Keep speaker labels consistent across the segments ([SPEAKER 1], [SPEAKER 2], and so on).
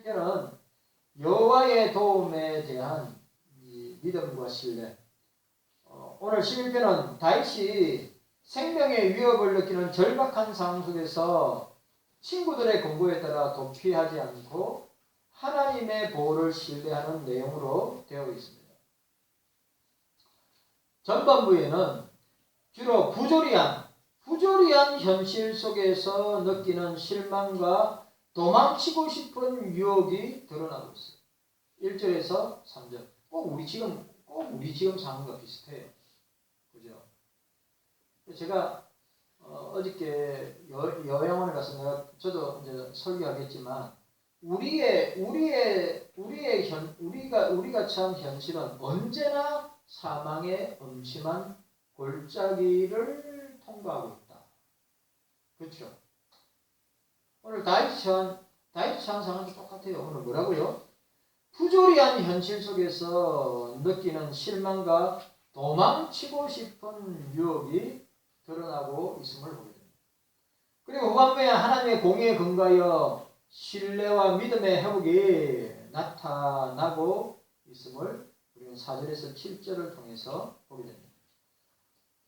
[SPEAKER 1] 11편은 여호와의 도움에 대한 이 믿음과 신뢰. 오늘 11편은 다윗이 생명의 위협을 느끼는 절박한 상황 속에서 친구들의 권고에 따라 도피하지 않고 하나님의 보호를 신뢰하는 내용으로 되어 있습니다. 전반부에는 주로 부조리한 현실 속에서 느끼는 실망과 도망치고 싶은 유혹이 드러나고 있어요. 1절에서 3절. 꼭 우리 지금 상황과 비슷해요. 그죠? 제가 어저께 요양원에 가서 저도 이제 설교하겠지만 우리가 처한 현실은 언제나 사망의 음침한 골짜기를 통과하고 있다. 그렇죠? 오늘 다윗이 처한 상황이 똑같아요. 오늘 뭐라고요? 부조리한 현실 속에서 느끼는 실망과 도망치고 싶은 유혹이 드러나고 있음을 보게 됩니다. 그리고 후반부에 하나님의 공의에 근거하여 신뢰와 믿음의 회복이 나타나고 있음을 우리는 4절에서 7절을 통해서 보게 됩니다.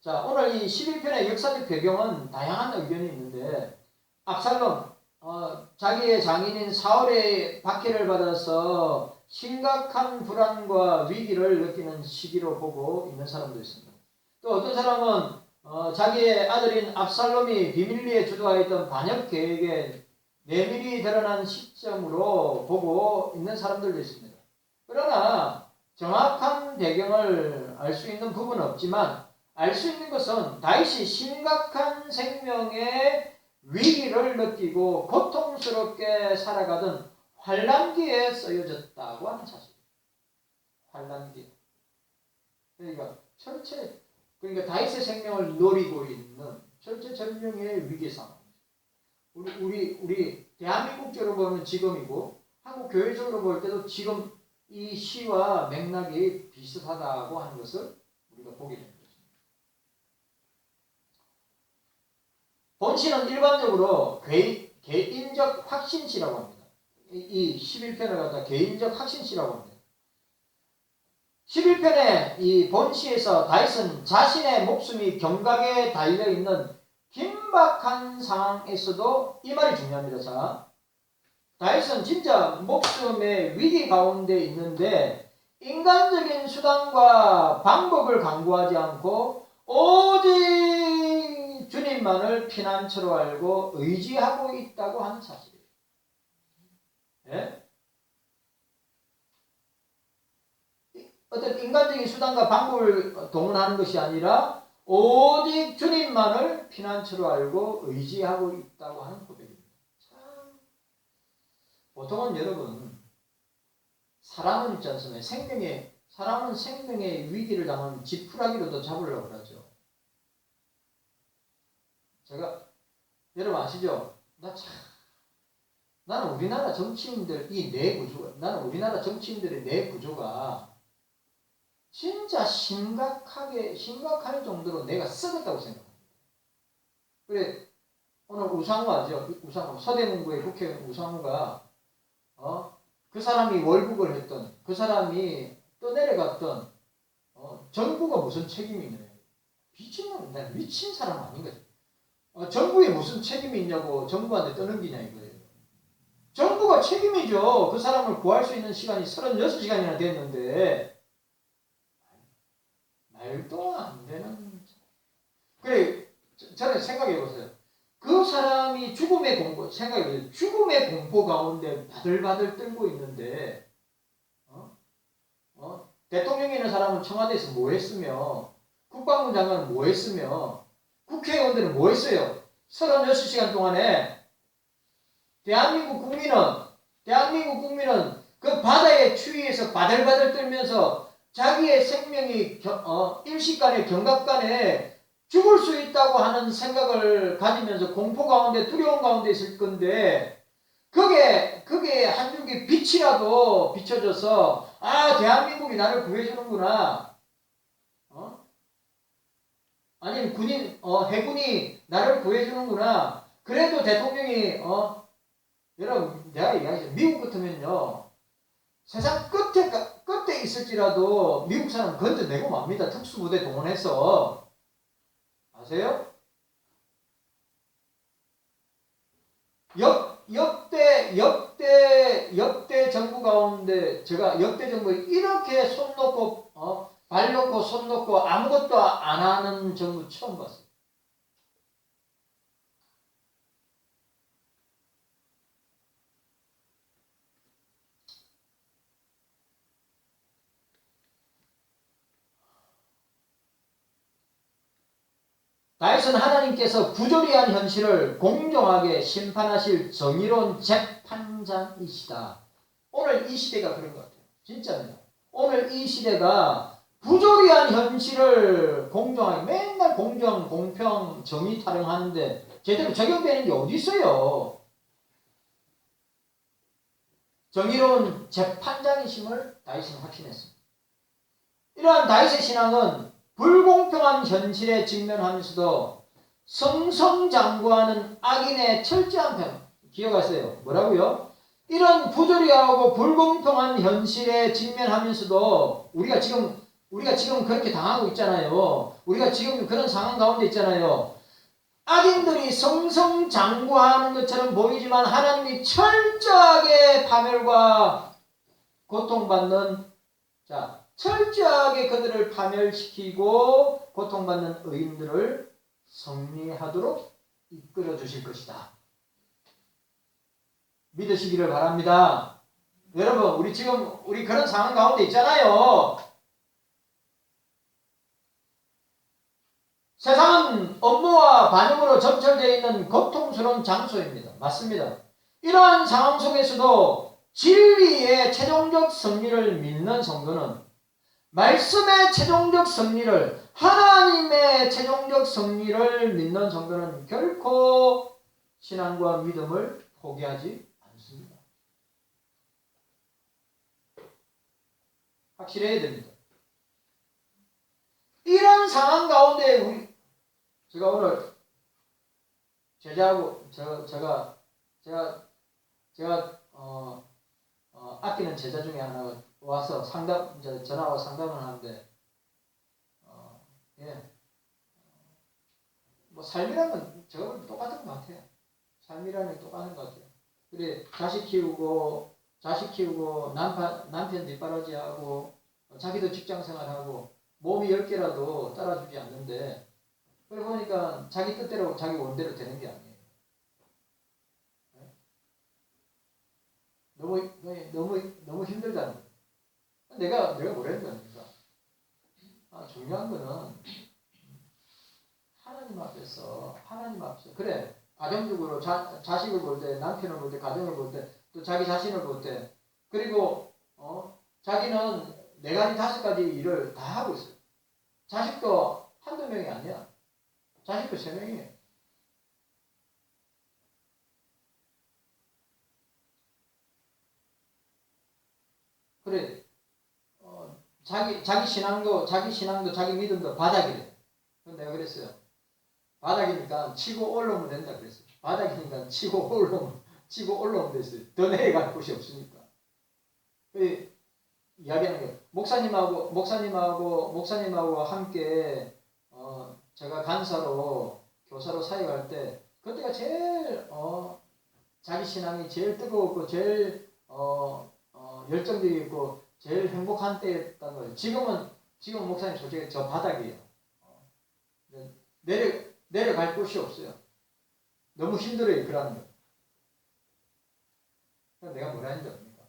[SPEAKER 1] 자, 오늘 이 11편의 역사적 배경은 다양한 의견이 있는데 압살롬, 자기의 장인인 사울의 박해를 받아서 심각한 불안과 위기를 느끼는 시기로 보고 있는 사람도 있습니다. 또 어떤 사람은 자기의 아들인 압살롬이 비밀리에 주도하였던 반역 계획에 내밀이 드러난 시점으로 보고 있는 사람들도 있습니다. 그러나 정확한 배경을 알 수 있는 부분은 없지만 알 수 있는 것은 다윗이 심각한 생명의 위기를 느끼고 고통스럽게 살아가던 환난기에 쓰여졌다고 하는 사실. 환난기. 그러니까 다윗의 생명을 노리고 있는 절체절명의 위기 상황. 우리 대한민국적으로 보면 지금이고 한국 교회적으로 볼 때도 지금 이 시와 맥락이 비슷하다고 하는 것을 우리가 보게 됩니다. 본시는 일반적으로 개인적 확신시라고 합니다. 이 11편을 갖다 개인적 확신시라고 합니다. 11편의 이 본시에서 다윗은 자신의 목숨이 경각에 달려있는 긴박한 상황에서도 이 말이 중요합니다. 자, 다윗은 진짜 목숨의 위기 가운데 있는데 인간적인 수단과 방법을 강구하지 않고 오직 주님만을 피난처로 알고 의지하고 있다고 하는 사실이에요. 예? 어떤 인간적인 수단과 방법을 동원하는 것이 아니라 오직 주님만을 피난처로 알고 의지하고 있다고 하는 고백입니다. 참, 보통은 여러분 사람은 있지 않습니까? 사람은 생명의 위기를 당하면 지푸라기로도 잡으려고 그러죠. 제가 여러분 아시죠? 나는 우리나라 정치인들의 내 구조가 진짜 심각할 정도로 내가 썩었다고 생각합니다. 그래, 오늘 우상호죠. 서대문구의 국회의원 우상호가, 그 사람이 월북을 했던, 그 사람이 떠내려갔던, 정부가 무슨 책임이 있느냐. 미친 사람 아닌 거죠. 정부에 무슨 책임이 있냐고 정부한테 떠넘기냐 이거예요. 정부가 책임이죠. 그 사람을 구할 수 있는 시간이 36시간이나 됐는데, 말도 안 되는. 그래, 저는 생각해보세요. 그 사람이 죽음의 공포 가운데 바들바들 떨고 있는데, 대통령이 있는 사람은 청와대에서 뭐 했으며, 국방부 장관은 뭐 했으며, 국회의원들은 뭐 했어요? 36시간 동안에 대한민국 국민은 그 바다의 추위에서 바들바들 떨면서 자기의 생명이 일시간에 경각간에 죽을 수 있다고 하는 생각을 가지면서 공포 가운데 두려움 가운데 있을 건데 그게 한 줄기 빛이라도 비춰져서 대한민국이 나를 구해주는구나. 아니면 해군이 나를 구해주는구나. 그래도 대통령이 여러분 내가 얘기하죠. 미국 같으면요. 세상 끝에 있을지라도 미국 사람 건져내고 맙니다. 특수부대 동원해서. 아세요? 역대 정부 가운데 제가 역대 정부에 이렇게 손 놓고 발 놓고 손 놓고 아무것도 안 하는 정부 처음 봤어요. 다윗은 하나님께서 부조리한 현실을 공정하게 심판하실 정의로운 재판장이시다. 오늘 이 시대가 그런 것 같아요. 진짜입니다. 오늘 이 시대가 부조리한 현실을 공정하게 맨날 공정, 공평, 정의 타령하는데 제대로 적용되는 게 어디 있어요? 정의로운 재판장이심을 다윗은 확신했습니다. 이러한 다윗의 신앙은 불공평한 현실에 직면하면서도 성성장구하는 악인의 철저한 편. 기억하세요. 뭐라고요? 이런 부조리하고 불공평한 현실에 직면하면서도 우리가 지금 그렇게 당하고 있잖아요. 우리가 지금 그런 상황 가운데 있잖아요. 악인들이 성성장구하는 것처럼 보이지만 하나님이 철저하게 파멸과 고통받는 철저하게 그들을 파멸시키고 고통받는 의인들을 승리하도록 이끌어 주실 것이다. 믿으시기를 바랍니다. 여러분, 우리 그런 상황 가운데 있잖아요. 세상은 업무와 반역으로 점철되어 있는 고통스러운 장소입니다. 맞습니다. 이러한 상황 속에서도 진리의 최종적 승리를 믿는 성도는 말씀의 최종적 승리를, 하나님의 최종적 승리를 믿는 성도는 결코 신앙과 믿음을 포기하지 않습니다. 확실해야 됩니다. 이런 상황 가운데 제가 오늘 제자하고 제가 아끼는 제자 중에 하나가 와서 전화와 상담을 하는데, 뭐 삶이라는 건 저거는 똑같은 것 같아요. 삶이라는 게 똑같은 것 같아요. 그래 자식 키우고 남편 뒷바라지하고 자기도 직장생활하고 몸이 10개라도 따라주지 않는데, 그러고 보니까 자기 뜻대로 자기 원대로 되는 게 아니에요. 너무 힘들다는 거예요. 내가 뭐라 했습니까? 중요한 거는 하나님 앞에서 그래, 가정적으로 자식을 볼 때, 남편을 볼 때, 가정을 볼 때, 또 자기 자신을 볼 때, 그리고 자기는 4가지 5가지 일을 다 하고 있어요. 자식도 한두 명이 아니야. 자식도 3명이에요. 그래, 자기 신앙도 자기 믿음도 바닥이래. 그건 내가 그랬어요. 바닥이니까 치고 올라오면 된다 그랬어요. 바닥이니까 치고 올라오면 됐어요. 더 내려갈 곳이 없으니까. 이야기하는 게, 목사님하고 함께 제가 간사로 교사로 사역할 때, 그때가 제일 자기 신앙이 제일 뜨거웠고 제일 열정적이고 제일 행복한 때였던 거예요. 지금 목사님 솔직히 저 바닥이에요. 내려갈 곳이 없어요. 너무 힘들어요. 그러는 거. 그래서 내가 뭐라 했는지 압니까?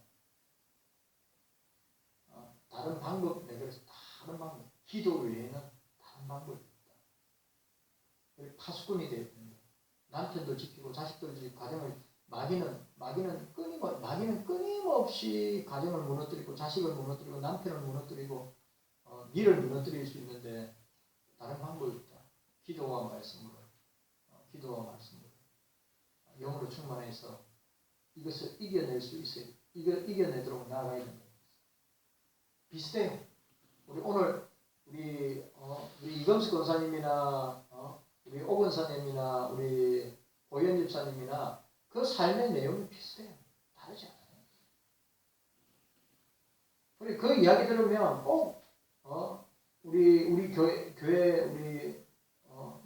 [SPEAKER 1] 다른 방법, 내가 그래서 다른 방법, 기도 외에는 다른 방법이 없다. 파수꾼이 되어 있는, 남편도 지키고 자식도 지키고 가정을, 마귀는 끊임없이 가정을 무너뜨리고 자식을 무너뜨리고 남편을 무너뜨리고 니를 무너뜨릴 수 있는데 다른 방법이 없다. 기도와 말씀으로 영으로 충만해서 이것을 이겨낼 수 있어요. 이겨내도록 나아가야 됩니다. 비슷해요. 우리 이검식 권사님이나 우리 오 권사님이나 우리 오현 집사님이나 그 삶의 내용이 비슷해요. 다르지 않아요. 그래 그 이야기 들으면 꼭 우리 교회 우리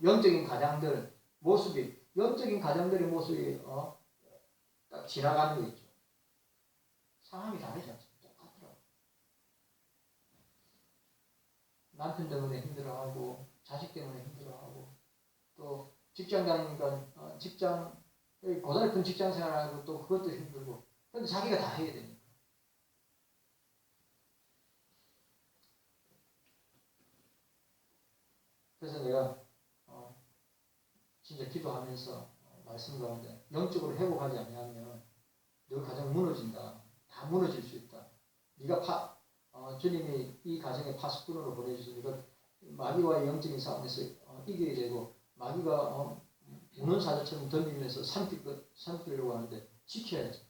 [SPEAKER 1] 영적인 가장들 모습이 영적인 가장들의 모습이 딱 지나가는 게 있죠. 상황이 다르지 않습니까? 똑같더라고. 남편 때문에 힘들어하고 자식 때문에 힘들어하고 또 직장 다니니까 직장 고달픈 직장 생활하고 또 그것도 힘들고 근데 자기가 다 해야 되니까. 그래서 내가 진짜 기도하면서 말씀 가운데 영적으로 회복하지 않으면 너 가정 무너진다. 다 무너질 수 있다. 네가 주님이 이 가정에 파수꾼으로 보내주셔서 네가 마귀와의 영적인 싸움에서 이겨야 되고 마귀가 우는 사자처럼 덤비면서 삼키려고 하는데 지켜야지.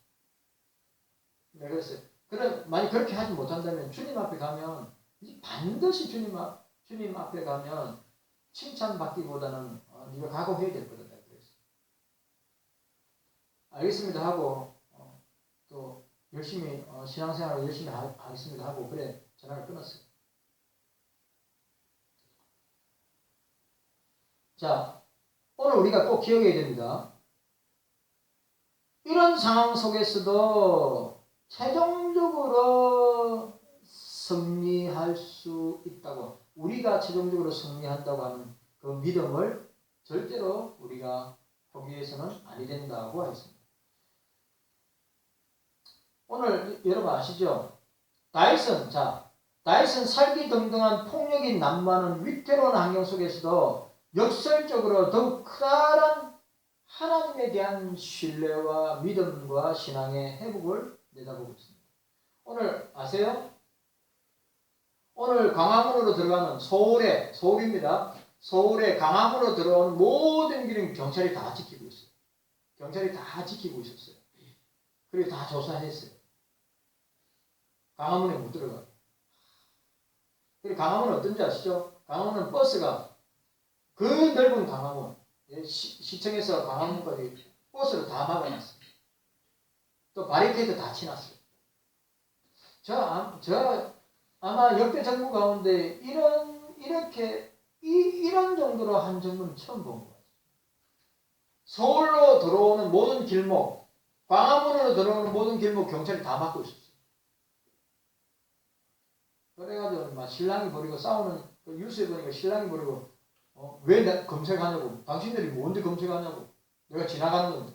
[SPEAKER 1] 내가 그랬어요. 만약 그렇게 하지 못한다면 주님 앞에 가면 반드시 주님 앞에 가면 칭찬받기보다는 네가 각오해야 될 거다. 그랬어요. 알겠습니다 하고 또 열심히 신앙생활을 열심히 하겠습니다 하고 그래 전화를 끊었어요. 자, 오늘 우리가 꼭 기억해야 됩니다. 이런 상황 속에서도 최종적으로 승리할 수 있다고 우리가 최종적으로 승리한다고 하는 그 믿음을 절대로 우리가 포기해서는 아니 된다고 하겠습니다. 오늘 여러분 아시죠? 다윗은 살기등등한 폭력이 난무하는 위태로운 환경 속에서도 역설적으로 더욱 커다란 하나님에 대한 신뢰와 믿음과 신앙의 회복을 내다보고 있습니다. 오늘 아세요? 오늘 광화문으로 들어가는 서울입니다. 서울에 광화문으로 들어오는 모든 길은 경찰이 다 지키고 있어요. 경찰이 다 지키고 있었어요. 그리고 다 조사했어요. 광화문에 못 들어가요. 그리고 광화문은 어떤지 아시죠? 광화문은 버스가 그 넓은 광화문 시청에서 광화문까지 버스를 다 막아놨어요. 또 바리케이드 다 치놨어요. 아마 역대 정부 가운데 이런 정도로 한 정부는 처음 본 것 같아요. 서울로 들어오는 모든 길목, 광화문으로 들어오는 모든 길목 경찰이 다 막고 있었어요. 그래가지고 막 신랑이 버리고 싸우는 뉴스에 보니까 신랑이 버리고 왜 검색하냐고. 당신들이 뭔데 검색하냐고. 내가 지나가는 건데.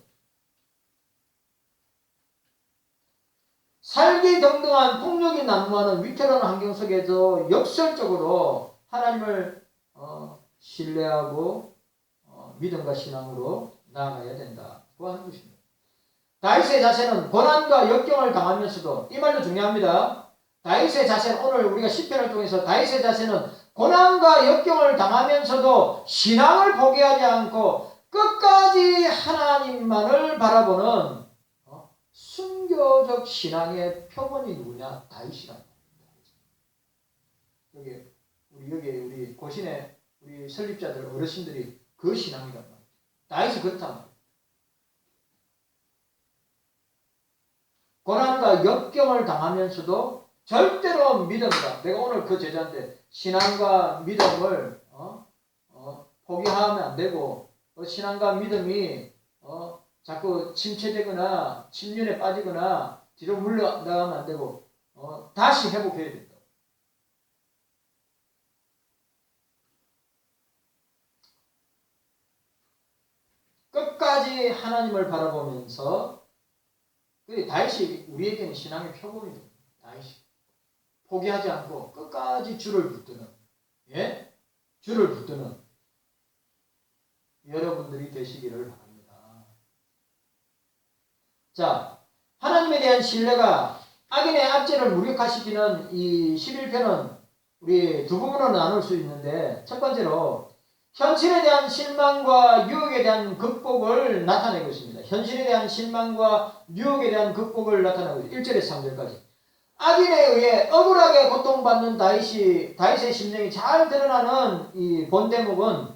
[SPEAKER 1] 살기등등한 폭력이 난무하는 위태로운 환경 속에서 역설적으로 하나님을 신뢰하고 믿음과 신앙으로 나아가야 된다고 하는 것입니다. 다윗의 자세는 고난과 역경을 당하면서도 이 말도 중요합니다. 다윗의 자세는 오늘 우리가 시편을 통해서 다윗의 자세는 고난과 역경을 당하면서도 신앙을 포기하지 않고 끝까지 하나님만을 바라보는 순교적 신앙의 표본이 누구냐? 다윗이랍니다. 우리 고신의 우리 설립자들 어르신들이 그 신앙이란 말이에요. 다윗이 그렇단 말이에요. 고난과 역경을 당하면서도 절대로 믿음이다. 내가 오늘 그 제자한테 신앙과 믿음을 포기하면 안 되고 신앙과 믿음이 자꾸 침체되거나 침륜에 빠지거나 뒤로 물러나가면 안 되고 다시 회복해야 된다. 끝까지 하나님을 바라보면서 다윗이 우리에게는 신앙의 표본입니다. 다윗이 포기하지 않고 끝까지 줄을 붙드는 줄을 붙드는 여러분들이 되시기를 바랍니다. 자, 하나님에 대한 신뢰가 악인의 압제를 무력화시키는 이 11편은 우리 두 부분으로 나눌 수 있는데 첫 번째로 현실에 대한 실망과 유혹에 대한 극복을 나타내고 있습니다. 현실에 대한 실망과 유혹에 대한 극복을 나타내고 있습니다. 1절에서 3절까지. 악인에 의해 억울하게 고통받는 다윗의 심정이 잘 드러나는 이 본 대목은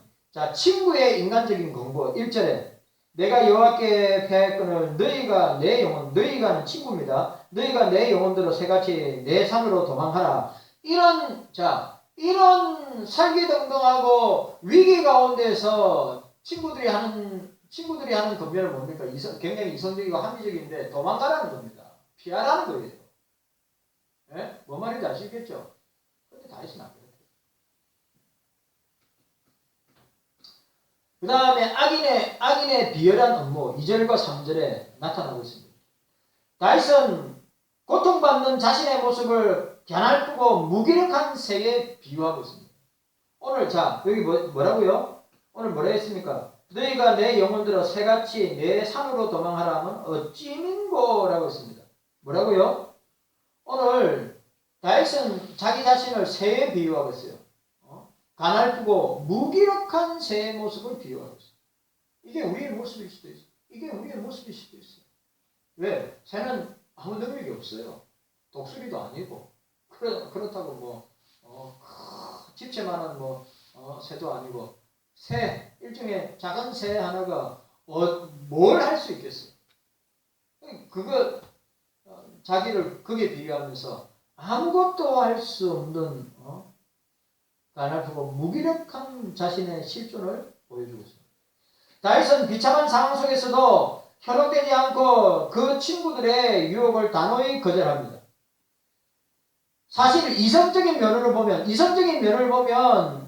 [SPEAKER 1] 친구의 인간적인 공부 1절에 내가 여호와께 패하였거늘 너희가 내 영혼, 너희가는 친구입니다. 너희가 내 영혼들로 새같이 내 산으로 도망하라. 이런 살기등등하고 위기 가운데서 친구들이 하는 권면을 뭡니까? 굉장히 이성적이고 합리적인데 도망가라는 겁니다. 피하라는 거예요. 예? 뭐 말인지 아시겠죠? 근데 다윗은 안 그래요. 그 다음에 악인의 비열한 업무 2절과 3절에 나타나고 있습니다. 다윗은 고통받는 자신의 모습을 갸냘프고 무기력한 새에 비유하고 있습니다. 오늘 여기 뭐라고요? 오늘 뭐라 했습니까? 너희가 내 영혼들어 새같이 내 산으로 도망하라 하면 어찌민고라고 했습니다. 뭐라고요? 오늘 다윗은 자기 자신을 새에 비유하고 있어요. 가냘프고 무기력한 새의 모습을 비유하고 있어요. 이게 우리의 모습일 수도 있어요. 이게 우리의 모습일 수도 있어요. 왜? 새는 아무 능력이 없어요. 독수리도 아니고 그렇다고 집채만한 새도 아니고 일종의 작은 새 하나가 뭘 할 수 있겠어요? 자기를 그게 비유하면서 아무것도 할 수 없는 가냘프고 무기력한 자신의 실존을 보여주고 있습니다. 다윗은 비참한 상황 속에서도 현혹되지 않고 그 친구들의 유혹을 단호히 거절합니다. 사실 이성적인 면을 보면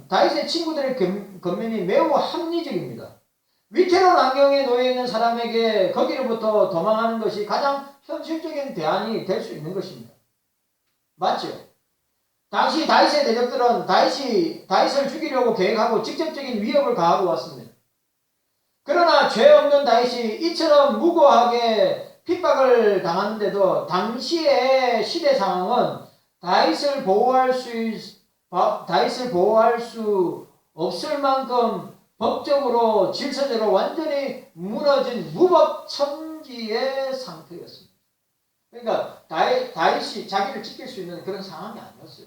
[SPEAKER 1] 다윗의 친구들의 권면이 매우 합리적입니다. 위태로운 환경에 놓여 있는 사람에게 거기로부터 도망하는 것이 가장 현실적인 대안이 될 수 있는 것입니다. 맞죠? 당시 다윗의 대적들은 다윗을 죽이려고 계획하고 직접적인 위협을 가하고 왔습니다. 그러나 죄 없는 다윗이 이처럼 무고하게 핍박을 당하는데도 당시의 시대 상황은 다윗을 보호할 수 없을 만큼 법적으로 질서적으로 완전히 무너진 무법천지의 상태였습니다. 그러니까 다윗이 자기를 지킬 수 있는 그런 상황이 아니었어요.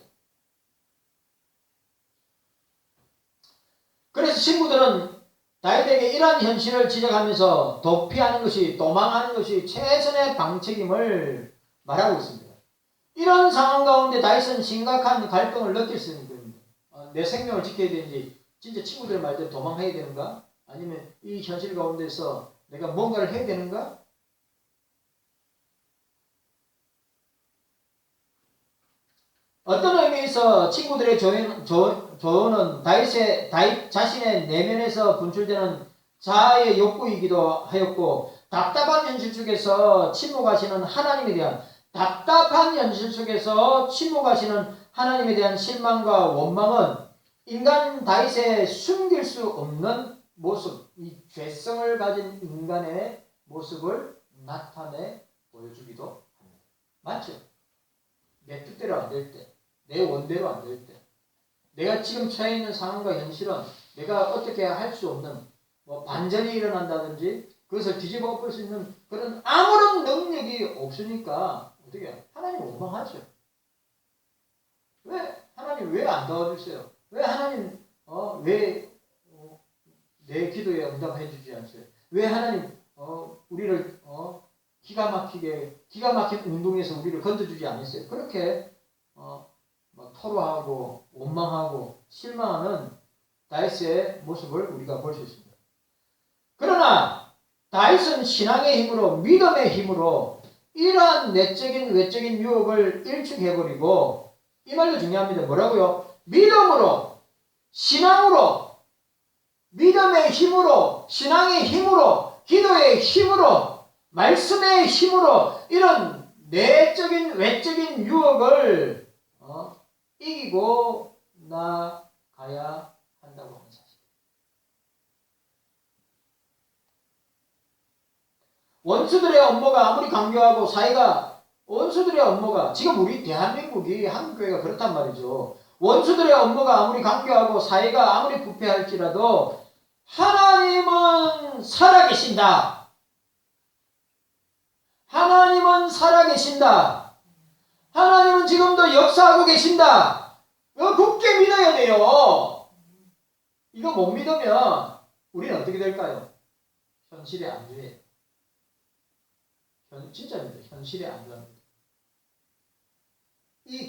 [SPEAKER 1] 그래서 친구들은 다윗에게 이러한 현실을 지적하면서 도망하는 것이 최선의 방책임을 말하고 있습니다. 이런 상황 가운데 다윗은 심각한 갈등을 느낄 수 있는 겁니다. 내 생명을 지켜야 되는지 진짜 친구들 말대로 도망해야 되는가? 아니면 이 현실 가운데서 내가 뭔가를 해야 되는가? 어떤 의미에서 친구들의 조언은 다윗 자신의 내면에서 분출되는 자아의 욕구이기도 하였고, 답답한 현실 속에서 침묵하시는 하나님에 대한 실망과 원망은 인간 다윗의 숨길 수 없는 모습, 이 죄성을 가진 인간의 모습을 나타내 보여주기도 합니다. 맞죠? 내 뜻대로 안 될 때, 내 원대로 안 될 때, 내가 지금 처해 있는 상황과 현실은 내가 어떻게 할 수 없는 반전이 일어난다든지 그것을 뒤집어 엎을 수 있는 그런 아무런 능력이 없으니까 어떻게 해요? 하나님 원망하죠. 왜 하나님 왜 안 도와주세요? 왜 하나님 내 기도에 응답해 주지 않으세요? 왜 하나님 우리를 기가 막힌 운동에서 우리를 건져주지 않으세요? 그렇게 토로하고 원망하고 실망하는 다윗의 모습을 우리가 볼 수 있습니다. 그러나 다윗은 신앙의 힘으로, 믿음의 힘으로 이러한 내적인 외적인 유혹을 일축해버리고, 이 말도 중요합니다. 뭐라고요? 믿음으로, 신앙으로, 믿음의 힘으로, 신앙의 힘으로, 기도의 힘으로, 말씀의 힘으로 이런 내적인 외적인 유혹을 이기고 나가야 한다고 하는 사실. 원수들의 업무가 아무리 강교하고 원수들의 업무가 지금 우리 대한민국이 한국교회가 그렇단 말이죠. 원수들의 업무가 아무리 강교하고 사회가 아무리 부패할지라도 하나님은 살아계신다. 하나님은 살아계신다. 하나님은 지금도 역사하고 계신다. 이거 굳게 믿어야 돼요. 이거 못 믿으면 우리는 어떻게 될까요? 현실에 안주해요. 진짜입니다. 현실에 안주합니다.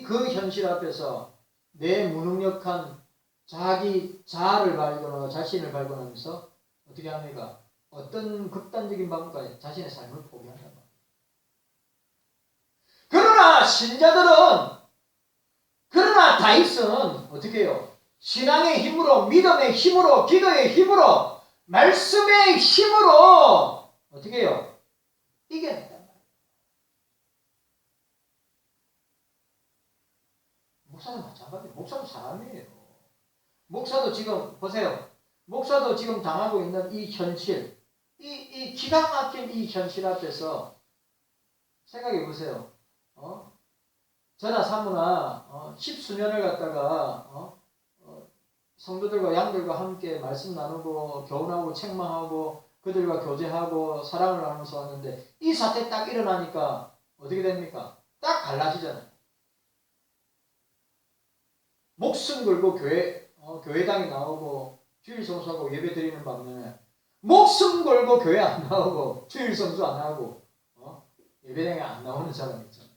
[SPEAKER 1] 그 현실 앞에서 내 무능력한 자기 자아를 발견하고 자신을 발견하면서 어떻게 합니까? 어떤 극단적인 방법까지 자신의 삶을 포기한단 말이에요. 그러나 다윗은 어떻게 해요? 신앙의 힘으로, 믿음의 힘으로, 기도의 힘으로, 말씀의 힘으로 어떻게 해요? 이겨낸단 말이에요. 목사도 마찬가지예요. 목사도 사람이에요. 목사도 지금 보세요. 목사도 지금 당하고 있는 이 현실, 이 기가 막힌 이 현실 앞에서 생각해 보세요. 저나 사무나 십수년을 갖다가 성도들과 양들과 함께 말씀 나누고 교훈하고 책망하고 그들과 교제하고 사랑을 나누면서 왔는데 이 사태 딱 일어나니까 어떻게 됩니까? 딱 갈라지잖아요. 목숨 걸고 교회당에 나오고 주일 성수하고 예배 드리는 반면에 목숨 걸고 교회 안 나오고 주일 성수 안 하고 예배당에 안 나오는 사람이 있잖아요.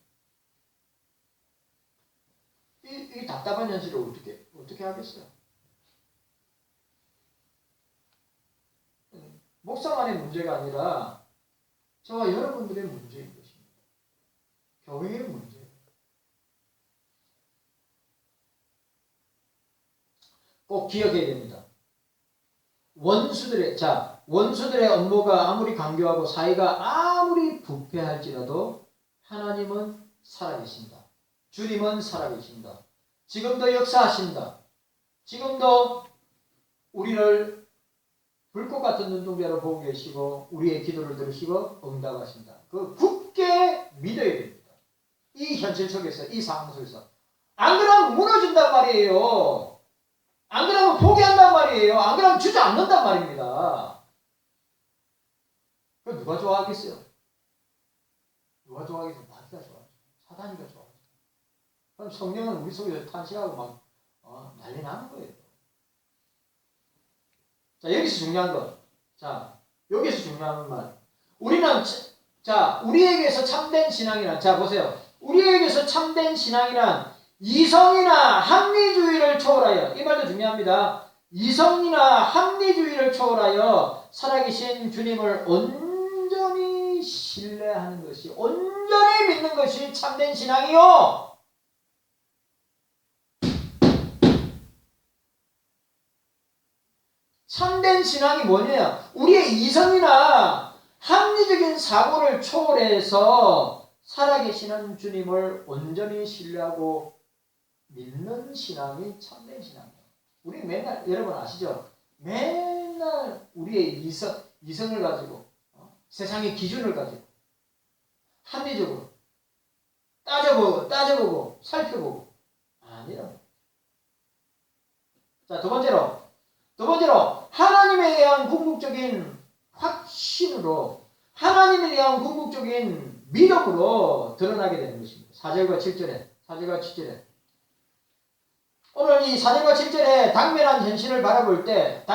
[SPEAKER 1] 이 답답한 현실을 어떻게 하겠어요? 목사만의 문제가 아니라 저와 여러분들의 문제인 것입니다. 교회의 문제예요. 꼭 기억해야 됩니다. 원수들의 업무가 아무리 강교하고 사회가 아무리 부패할지라도 하나님은 살아계신다. 주님은 살아계신다. 지금도 역사하신다. 지금도 우리를 불꽃 같은 눈동자로 보고 계시고 우리의 기도를 들으시고 응답하신다. 그 굳게 믿어야 됩니다. 이 현실 속에서, 이 상황 속에서. 안 그러면 무너진단 말이에요. 안 그러면 포기한단 말이에요. 안 그러면 주저앉는단 말입니다. 그 누가 좋아하겠어요? 누가 좋아하겠어요? 마귀가 좋아하죠. 사단이가 좋아하죠. 그럼 성령은 우리 속에서 탄식하고 막 난리 나는 거예요. 자, 여기서 중요한 것. 자, 여기서 중요한 말. 우리에게서 참된 신앙이란, 자, 보세요. 우리에게서 참된 신앙이란 이성이나 합리주의를 초월하여, 이 말도 중요합니다. 이성이나 합리주의를 초월하여 살아계신 주님을 온전히 신뢰하는 것이, 온전히 믿는 것이 참된 신앙이요. 참된 신앙이 뭐냐? 우리의 이성이나 합리적인 사고를 초월해서 살아계시는 주님을 온전히 신뢰하고 믿는 신앙이 참된 신앙이에요. 우리 맨날, 여러분 아시죠? 맨날 우리의 이성을 가지고 세상의 기준을 가지고 합리적으로 따져보고 살펴보고 아니라. 자, 두 번째로 하나님에 대한 궁극적인 확신으로, 하나님에 대한 궁극적인 믿음으로 드러나게 되는 것입니다. 4절과 7절에 오늘 이 4절과 7절에 당면한 현실을 바라볼 때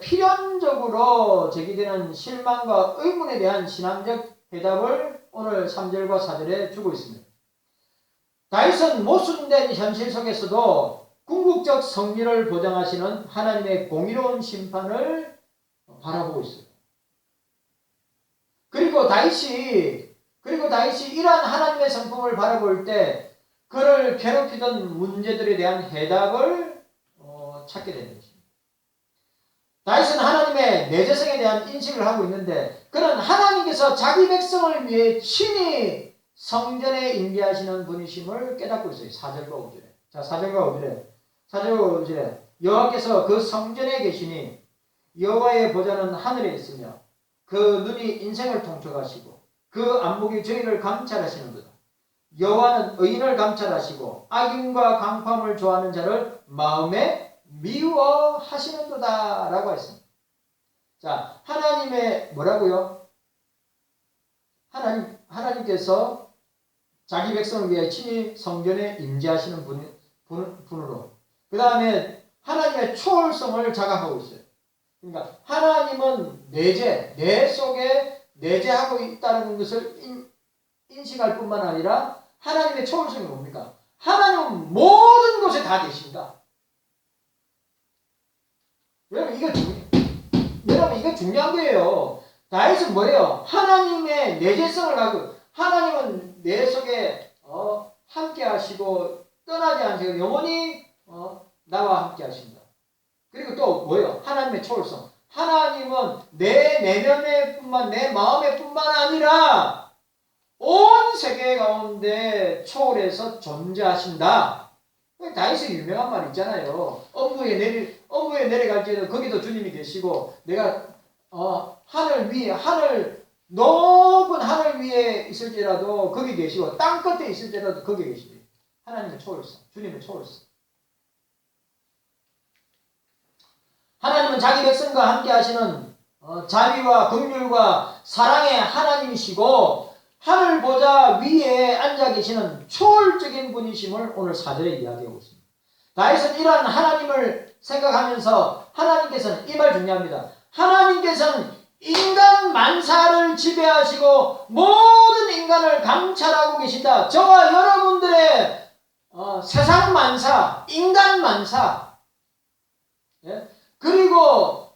[SPEAKER 1] 필연적으로 제기되는 실망과 의문에 대한 신앙적 해답을 오늘 3절과 4절에 주고 있습니다. 다윗은 모순된 현실 속에서도 궁극적 성리를 보장하시는 하나님의 공의로운 심판을 바라보고 있어요. 그리고 다윗이 이러한 하나님의 성품을 바라볼 때 그를 괴롭히던 문제들에 대한 해답을 찾게 되는 것입니다. 다윗은 하나님의 내재성에 대한 인식을 하고 있는데 그는 하나님께서 자기 백성을 위해 친히 성전에 임재하시는 분이심을 깨닫고 있어요. 4절과 5절에. 자, 4절과 5절에 여호와께서 그 성전에 계시니 여호와의 보좌는 하늘에 있으며 그 눈이 인생을 통촉하시고 그 안목이 저희를 감찰하시는도다. 여호와는 의인을 감찰하시고 악인과 강포함을 좋아하는 자를 마음에 미워하시는도다 라고 했습니다. 자, 하나님의 뭐라고요? 하나님께서 자기 백성을 위해 친히 성전에 임재하시는 분으로 그 다음에 하나님의 초월성을 자각하고 있어요. 그러니까 하나님은 내 속에 내재하고 있다는 것을 인식할 뿐만 아니라 하나님의 초월성이 뭡니까? 하나님은 모든 곳에 다 계십니다. 여러분 이거 중요한 거예요. 다윗은 뭐예요? 하나님의 내재성을 가지고 하나님은 내 속에 함께 하시고 떠나지 않으시고 영원히 나와 함께 하신다. 그리고 또 뭐예요? 하나님의 초월성. 하나님은 내 내면에 뿐만 내 마음에 뿐만 아니라 온 세계 가운데 초월해서 존재하신다. 다윗의 유명한 말 있잖아요. 엄부에 내려갈지라도 거기도 주님이 계시고 내가 높은 하늘 위에 있을지라도 거기 계시고 땅 끝에 있을지라도 거기 계시고 하나님의 초월성, 주님의 초월성. 하나님은 자기 백성과 함께 하시는 자비와 긍휼과 사랑의 하나님이시고 하늘 보좌 위에 앉아 계시는 초월적인 분이심을 오늘 4절에 이야기하고 있습니다. 다윗은 이러한 하나님을 생각하면서 하나님께서는 이 말 중요합니다. 하나님께서는 인간 만사를 지배하시고 모든 인간을 감찰하고 계신다. 저와 여러분들의 세상 만사, 인간 만사, 예? 그리고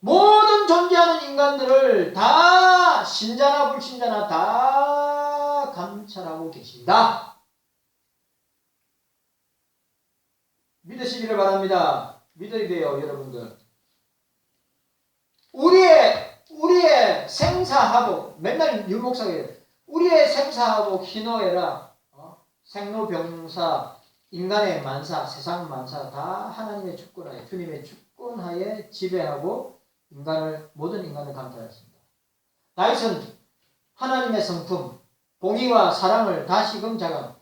[SPEAKER 1] 모든 존재하는 인간들을 다 신자나 불신자나 다 감찰하고 계신다. 믿으시기를 바랍니다. 믿어야 돼요, 여러분들. 우리의 생사하복, 맨날 유목사가 해요. 우리의 생사하복 희노애락, 생로병사, 인간의 만사, 세상 만사 다 하나님의 주권하에, 주님의 주권하에 지배하고 모든 인간을 감찰했습니다. 다윗은 하나님의 성품, 공의와 사랑을 다시금 자,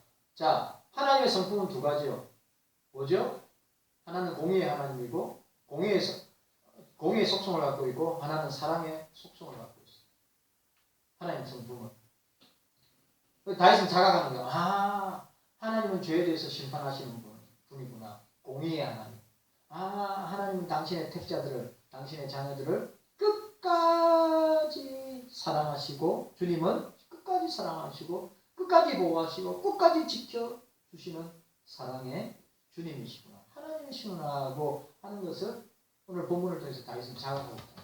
[SPEAKER 1] 하나님의 성품은 두 가지요. 뭐죠? 하나는 공의의 하나님이고 공의의 속성을 갖고 있고 하나는 사랑의 속성을 갖고 있어요. 하나님의 성품은. 다윗은 자각하는 거예요. 하나님은 죄에 대해서 심판하시는 분이구나. 공의의 하나님. 하나님은 당신의 택자들을, 당신의 자녀들을 끝까지 사랑하시고, 주님은 끝까지 사랑하시고, 끝까지 보호하시고, 끝까지 지켜주시는 사랑의 주님이시구나. 하나님이시구나라고 하는 것을 오늘 본문을 통해서 다윗은 자각하고 있다.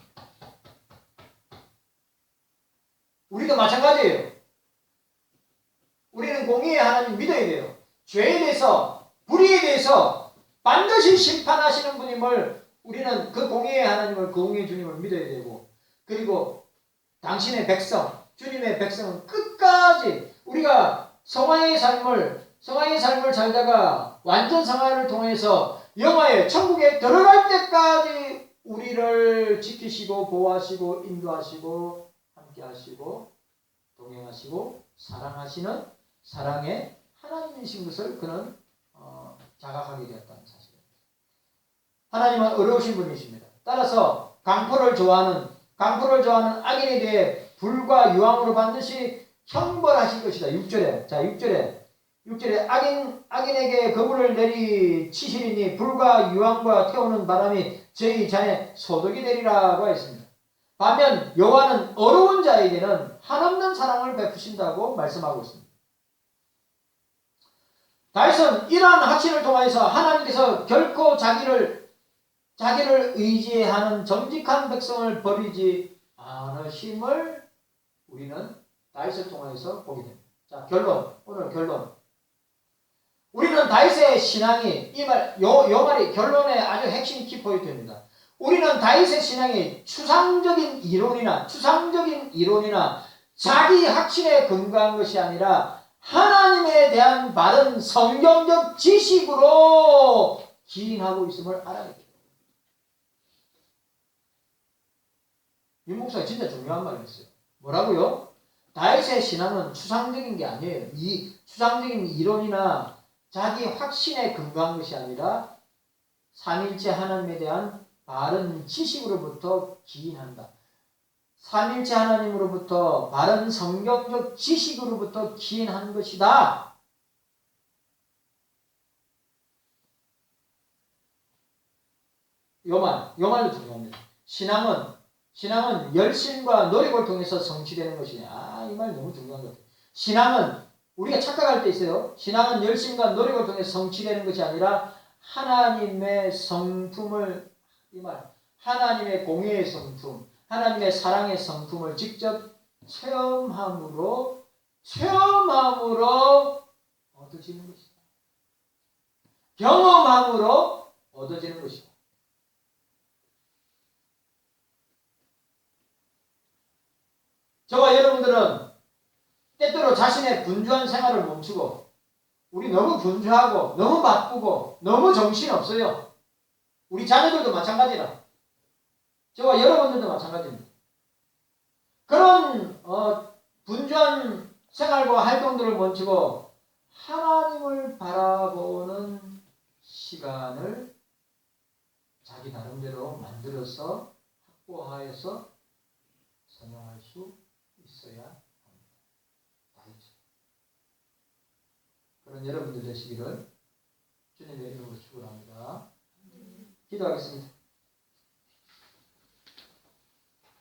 [SPEAKER 1] 우리도 마찬가지예요. 우리는 공의의 하나님 믿어야 돼요. 죄에 대해서, 불의에 대해서 반드시 심판하시는 분임을 우리는 그 공의의 하나님을, 그 공의의 주님을 믿어야 되고, 그리고 당신의 백성, 주님의 백성은 끝까지 우리가 성화의 삶을 살다가 완전 성화를 통해서 영화에 천국에 들어갈 때까지 우리를 지키시고 보호하시고 인도하시고 함께하시고 동행하시고 사랑하시는 사랑의 하나님이신 것을 그는 자각하게 되었다는 사실입니다. 하나님은 어려우신 분이십니다. 따라서 강포를 좋아하는 악인에 대해 불과 유황으로 반드시 형벌하실 것이다. 6절에. 자, 6절에 악인에게 거물을 내리치시리니 불과 유황과 태우는 바람이 저희 잔에 소독이 되리라고 했습니다. 반면 여호와는 어려운 자에게는 한없는 사랑을 베푸신다고 말씀하고 있습니다. 다윗은 이러한 확신을 통해서 하나님께서 결코 자기를 의지하는 정직한 백성을 버리지 않으심을 우리는 다윗을 통해서 보게 됩니다. 자, 오늘 결론. 우리는 다윗의 신앙이 요 말이 결론의 아주 핵심 키포인트입니다. 우리는 다윗의 신앙이 추상적인 이론이나 자기 확신에 근거한 것이 아니라 하나님에 대한 바른 성경적 지식으로 기인하고 있음을 알아야 됩니다. 이 목사가 진짜 중요한 말을 했어요. 뭐라고요? 다윗의 신앙은 추상적인 게 아니에요. 이 추상적인 이론이나 자기 확신에 근거한 것이 아니라 삼일체 하나님에 대한 바른 지식으로부터 기인한다. 삼일체 하나님으로부터 바른 성경적 지식으로부터 기인한 것이다. 요 말도 중요합니다. 신앙은 열심과 노력을 통해서 성취되는 것이냐. 이 말 너무 중요한 것 같아요. 신앙은 우리가 착각할 때 있어요. 신앙은 열심과 노력을 통해서 성취되는 것이 아니라 하나님의 성품을, 이 말, 하나님의 공의의 성품, 하나님의 사랑의 성품을 직접 체험함으로 얻어지는 것이다. 경험함으로 얻어지는 것이다. 저와 여러분들은 때때로 자신의 분주한 생활을 멈추고, 우리 너무 분주하고 너무 바쁘고 너무 정신없어요. 우리 자녀들도 마찬가지라. 저와 여러분들도 마찬가지입니다. 그런 분주한 생활과 활동들을 멈추고 하나님을 바라보는 시간을 자기 나름대로 만들어서 확보하여서 선용할 수 있어야 합니다. 그런 여러분들 되시기를 주님의 이름으로 축원합니다. 기도하겠습니다.